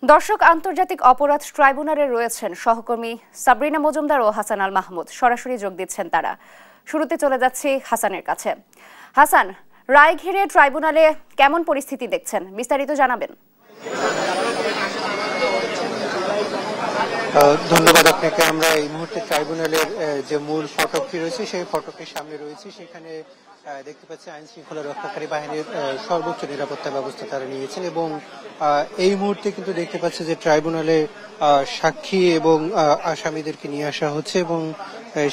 দর্শক, আন্তর্জাতিক অপরাধ ট্রাইব্যুনালে রয়েছেন সহকর্মী সাবরিনা মজুমদার ও হাসান আল মাহমুদ। সরাসরি যোগ দিচ্ছেন তারা। শুরুতে চলে যাচ্ছি হাসানের কাছে। হাসান, রায় ঘিরে ট্রাইব্যুনালে কেমন পরিস্থিতি দেখছেন, বিস্তারিত জানাবেন। ধন্যবাদ আপনাকে। আমরা এই মুহূর্তে ট্রাইব্যুনালের যে মূল ফটকটি রয়েছে সেই ফটকের সামনে রয়েছে। সেখানে দেখতে পাচ্ছি আইন শৃঙ্খলা রক্ষাকারী বাহিনীর সর্বোচ্চ নিরাপত্তা ব্যবস্থা তারা নিয়েছেন এবং এই মুহূর্তে কিন্তু দেখতে পাচ্ছি যে ট্রাইব্যুনালে সাক্ষী এবং আসামিদেরকে নিয়ে আসা হচ্ছে এবং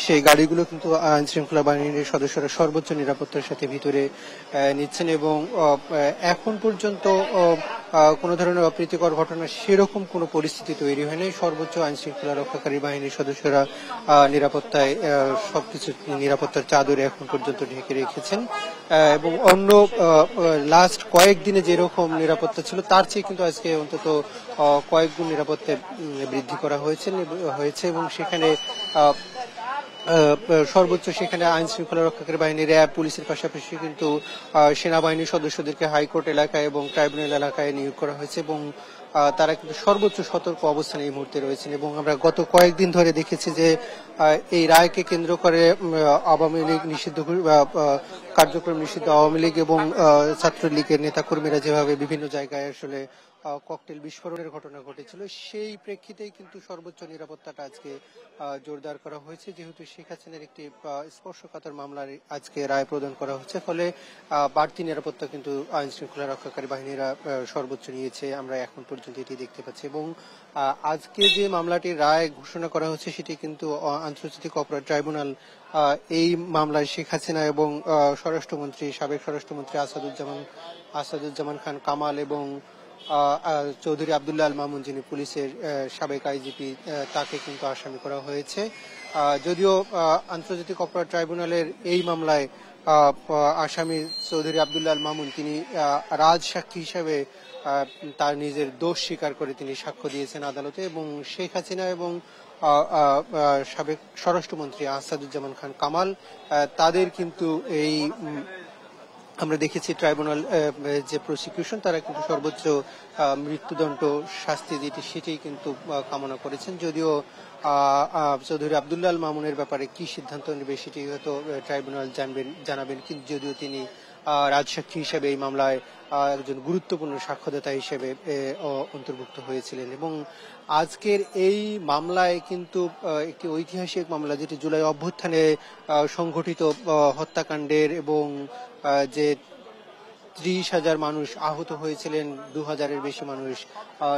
সেই গাড়িগুলো কিন্তু আইন শৃঙ্খলা বাহিনীর সদস্যরা সর্বোচ্চ নিরাপত্তার সাথে ভিতরে নিচ্ছেন এবং এখন পর্যন্ত কোনো ধরনের অপ্রীতিকর ঘটনা সেরকম কোনো পরিস্থিতি তৈরি হয়নি। সর্বোচ্চ আইন শৃঙ্খলা রক্ষাকারী বাহিনীর সদস্যরা নিরাপত্তায় সবকিছু নিরাপত্তার চাদরে এখন পর্যন্ত ঢেকে রেখেছেন এবং অন্য লাস্ট কয়েকদিনে যেরকম নিরাপত্তা ছিল তার চেয়ে কিন্তু আজকে অন্তত কয়েক গুণ নিরাপত্তা বৃদ্ধি করা হয়েছে এবং সেখানে সর্বোচ্চ সেখানে আইন শৃঙ্খলা রক্ষাকারী বাহিনী, র্যাব, পুলিশের পাশাপাশি কিন্তু সেনাবাহিনীর সদস্যদেরকে হাইকোর্ট এলাকায় এবং ট্রাইব্যুনাল এলাকায় নিয়োগ করা হয়েছে এবং তারা কিন্তু সর্বোচ্চ সতর্ক অবস্থানে এই মুহূর্তে রয়েছেন এবং আমরা গত কয়েকদিন ধরে দেখেছি যে এই রায়কে কেন্দ্র করে আওয়ামী লীগ নিষিদ্ধ কার্যক্রম নিষিদ্ধ আওয়ামী লীগ এবং ছাত্রলীগের নেতাকর্মীরা যেভাবে বিভিন্ন জায়গায় আসলে ককটেল বিস্ফোরণের ঘটনা ঘটেছিল, সেই প্রেক্ষিতেই কিন্তু সর্বোচ্চ নিরাপত্তাটা আজকে জোরদার করা হয়েছে। যেহেতু শেখ হাসিনার একটি স্পর্শকাতর মামলার আজকে রায় প্রদান করা হচ্ছে, ফলে বাড়তি নিরাপত্তা কিন্তু আইন শৃঙ্খলা রক্ষাকারী বাহিনীরা সর্বোচ্চ নিয়েছে, আমরা এখন পর্যন্ত এটি দেখতে পাচ্ছি। এবং আজকে যে মামলাটির রায় ঘোষণা করা হচ্ছে সেটি কিন্তু আন্তর্জাতিক অপরাধ ট্রাইব্যুনাল এই মামলায় শেখ হাসিনা এবং স্বরাষ্ট্রমন্ত্রী, সাবেক স্বরাষ্ট্রমন্ত্রী আসাদুজ্জামান খান কামাল এবং চৌধুরী আব্দুল্লাহ আল মামুন, যিনি পুলিশের সাবেক আইজিপি, তাকে কিন্তু আসামি করা হয়েছে। যদিও আন্তর্জাতিক অপরাধ ট্রাইব্যুনালের এই মামলায় আসামি চৌধুরী আব্দুল্লাহ আল মামুন তিনি রাজসাক্ষী হিসেবে তার নিজের দোষ স্বীকার করে তিনি সাক্ষ্য দিয়েছেন আদালতে এবং শেখ হাসিনা এবং সাবেক স্বরাষ্ট্রমন্ত্রী আসাদুজ্জামান খান কামাল তাদের কিন্তু এই আমরা দেখেছি ট্রাইব্যুনাল যে প্রসিকিউশন তারা কিন্তু সর্বোচ্চ মৃত্যুদণ্ড শাস্তি যেটি সেটাই কিন্তু কামনা করেছেন। যদিও চৌধুরী আব্দুল্লাহ আল মামুনের ব্যাপারে কি সিদ্ধান্ত নেবে সেটি হয়তো ট্রাইব্যুনাল জানাবেন, কিন্তু যদিও তিনি রাজসাক্ষী হিসেবে এই মামলায় একজন গুরুত্বপূর্ণ সাক্ষ্যদাতা হিসেবে অন্তর্ভুক্ত হয়েছিলেন এবং আজকের এই মামলায় কিন্তু একটি ঐতিহাসিক মামলা, যেটি জুলাই অভ্যুত্থানে সংঘটিত হত্যাকাণ্ডের এবং যে 30,000 মানুষ আহত হয়েছিলেন, 2,000-এর বেশি মানুষ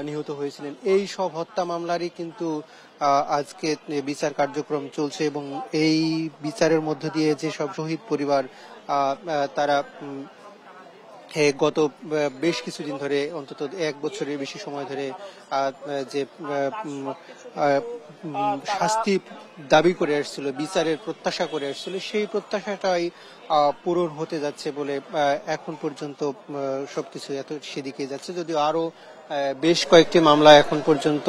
নিহত হয়েছিলেন, এই সব হত্যা মামলারই কিন্তু আজকে বিচার কার্যক্রম চলছে এবং এই বিচারের মধ্য দিয়ে যে সব শহীদ পরিবার তারা গত বেশ কিছুদিন ধরে অন্তত 1 বছরের বেশি সময় ধরে যে শাস্তি দাবি করে আসছিল, বিচারের প্রত্যাশা করে আসছিল, সেই প্রত্যাশাটাই পূরণ হতে যাচ্ছে বলে এখন পর্যন্ত সবকিছু সেদিকে যাচ্ছে। যদিও আরো বেশ কয়েকটি মামলা এখন পর্যন্ত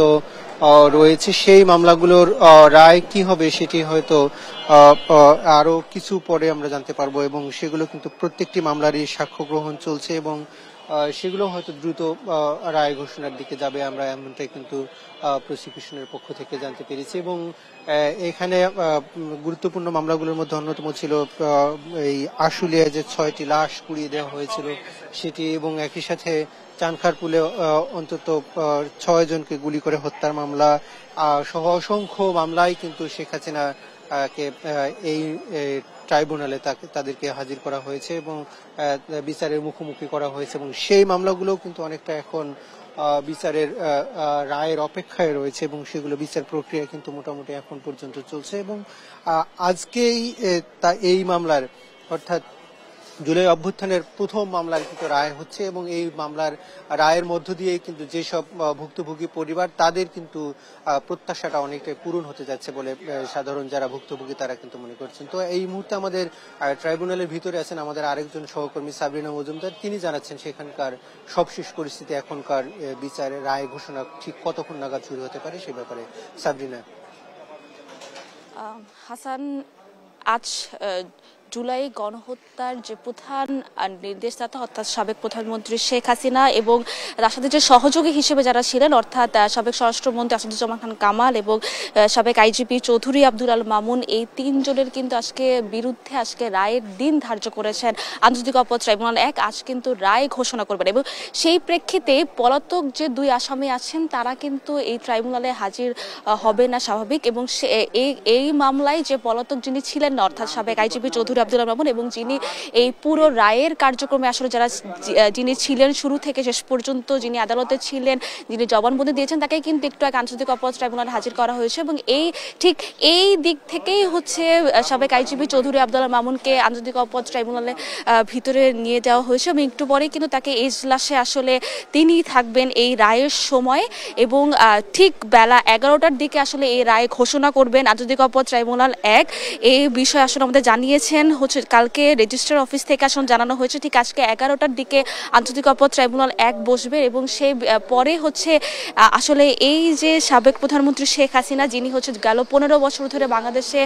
রয়েছে, সেই মামলাগুলোর রায় কি হবে সেটি হয়তো আরো কিছু পরে আমরা জানতে পারবো এবং সেগুলো কিন্তু প্রত্যেকটি মামলারই সাক্ষ্য গ্রহণ চলছে এবং সেগুলো হয়তো দ্রুত রায় ঘোষণার দিকে যাবে, আমরা এমনটাই কিন্তু প্রসিকিউশনের পক্ষ থেকে জানতে পেরেছি। এবং এখানে গুরুত্বপূর্ণ মামলাগুলোর মধ্যে অন্যতম ছিল এই আশুলিয়ায় যে 6টি লাশ পুড়িয়ে দেওয়া হয়েছিল সেটি এবং একই সাথে চানখারপুলে অন্তত 6 জনকে গুলি করে হত্যার মামলা সহ অসংখ্য মামলায় কিন্তু শেখ হাসিনা কে এই ট্রাইব্যুনালে তাদেরকে হাজির করা হয়েছে এবং বিচারের মুখোমুখি করা হয়েছে এবং সেই মামলাগুলোও কিন্তু অনেকটা এখন বিচারের রায়ের অপেক্ষায় রয়েছে এবং সেগুলো বিচার প্রক্রিয়া কিন্তু মোটামুটি এখন পর্যন্ত চলছে এবং আজকেই এই মামলার অর্থাৎ জুলাই অভ্যুত্থানের প্রথম মামলার কিন্তু রায় হচ্ছে এবং এই মামলার রায়ের মধ্য দিয়ে কিন্তু যেসব ভুক্তভোগী পরিবার তাদের কিন্তু প্রত্যাশাটা অনেকটাই পূরণ হতে যাচ্ছে বলে সাধারণ যারা ভুক্তভোগী তারা কিন্তু মনে করছেন। তো এই মুহূর্তে আমাদের ট্রাইব্যুনালের ভিতরে আছেন আমাদের আরেকজন সহকর্মী সাবরিনা মজুমদার, তিনি জানাচ্ছেন সেখানকার সবশেষ পরিস্থিতি, এখনকার বিচারের রায় ঘোষণা ঠিক কতক্ষণ নাগাদ শুরু হতে পারে সে ব্যাপারে। সাবরিনা। হাসান, আজ জুলাই গণহত্যার যে প্রধান নির্দেশদাতা অর্থাৎ সাবেক প্রধানমন্ত্রী শেখ হাসিনা এবং তার সাথে যে সহযোগী হিসেবে যারা ছিলেন অর্থাৎ সাবেক স্বরাষ্ট্রমন্ত্রী আসাদুজ্জামান খান কামাল এবং সাবেক আইজিপি চৌধুরী আব্দুল আল মামুন, এই তিনজনের কিন্তু আজকে বিরুদ্ধে আজকে রায়ের দিন ধার্য করেছেন আন্তর্জাতিক অপরাধ ট্রাইব্যুনাল ১। আজ কিন্তু রায় ঘোষণা করবেন এবং সেই প্রেক্ষিতে পলাতক যে ২ আসামি আছেন তারা কিন্তু এই ট্রাইব্যুনালে হাজির হবে না স্বাভাবিক, এবং এই মামলায় যে পলাতক যিনি ছিলেন না অর্থাৎ সাবেক আইজিপি চৌধুরী আব্দুল আল মামুন এবং যিনি এই পুরো রায়ের কার্যক্রমে আসলে যিনি ছিলেন শুরু থেকে শেষ পর্যন্ত, যিনি আদালতে ছিলেন, যিনি জবানবন্দি দিয়েছেন, তাকে কিন্তু একটু আগে আন্তর্জাতিক অপরাধ ট্রাইব্যুনালে হাজির করা হয়েছে এবং এই দিক থেকেই হচ্ছে সাবেক আইজিপি চৌধুরী আব্দুল আল মামুনকে আন্তর্জাতিক অপরাধ ট্রাইব্যুনালে ভিতরে নিয়ে যাওয়া হয়েছে এবং একটু পরেই কিন্তু তাকে এজলাসে আসলে তিনি থাকবেন এই রায়ের সময় এবং ঠিক বেলা ১১টার দিকে আসলে এই রায় ঘোষণা করবেন আন্তর্জাতিক অপরাধ ট্রাইব্যুনাল ১। এই বিষয়ে আসলে আমাদের জানিয়েছেন হচ্ছে কালকে রেজিস্ট্রার অফিস থেকে আসলে জানানো হয়েছে ঠিক আজকে ১১টার দিকে আন্তর্জাতিক অপরাধ ট্রাইব্যুনাল ১ বসবে এবং সেই পরে হচ্ছে আসলে এই যে সাবেক প্রধানমন্ত্রী শেখ হাসিনা, যিনি হচ্ছে গেল ১৫ বছর ধরে বাংলাদেশে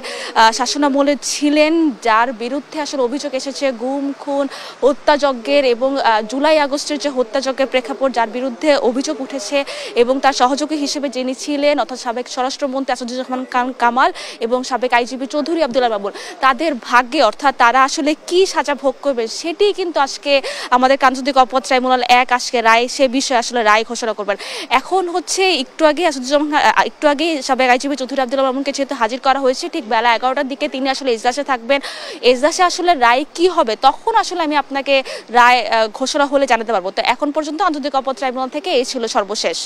শাসনামলে ছিলেন, যার বিরুদ্ধে আসলে অভিযোগ এসেছে গুম খুন হত্যাযজ্ঞের এবং জুলাই আগস্টের যে হত্যাযজ্ঞের প্রেক্ষাপট, যার বিরুদ্ধে অভিযোগ উঠেছে এবং তার সহযোগী হিসেবে যিনি ছিলেন অর্থাৎ সাবেক স্বরাষ্ট্রমন্ত্রী আসাদুজ্জামান খান কামাল এবং সাবেক আইজিপি চৌধুরী আব্দুল আল মামুন, তাদের ভাগ্যে অর্থাৎ তারা আসলে কি সাজা ভোগ করবে সেটি কিন্তু আজকে আমাদের আন্তর্জাতিক অপরাধ ট্রাইব্যুনাল ১ আজকে রায় সে বিষয়ে আসলে রায় ঘোষণা করবেন। এখন হচ্ছে একটু আগে সাবেক আইজিপি চৌধুরী আব্দুল আল মামুনকে যেহেতু হাজির করা হয়েছে, ঠিক বেলা ১১টার দিকে তিনি আসলে এজলাসে থাকবেন। এজলাসে আসলে রায় কি হবে তখন আসলে আমি আপনাকে রায় ঘোষণা হলে জানাতে পারবো। তো এখন পর্যন্ত আন্তর্জাতিক অপরাধ ট্রাইব্যুনাল থেকে এই ছিল সর্বশেষ।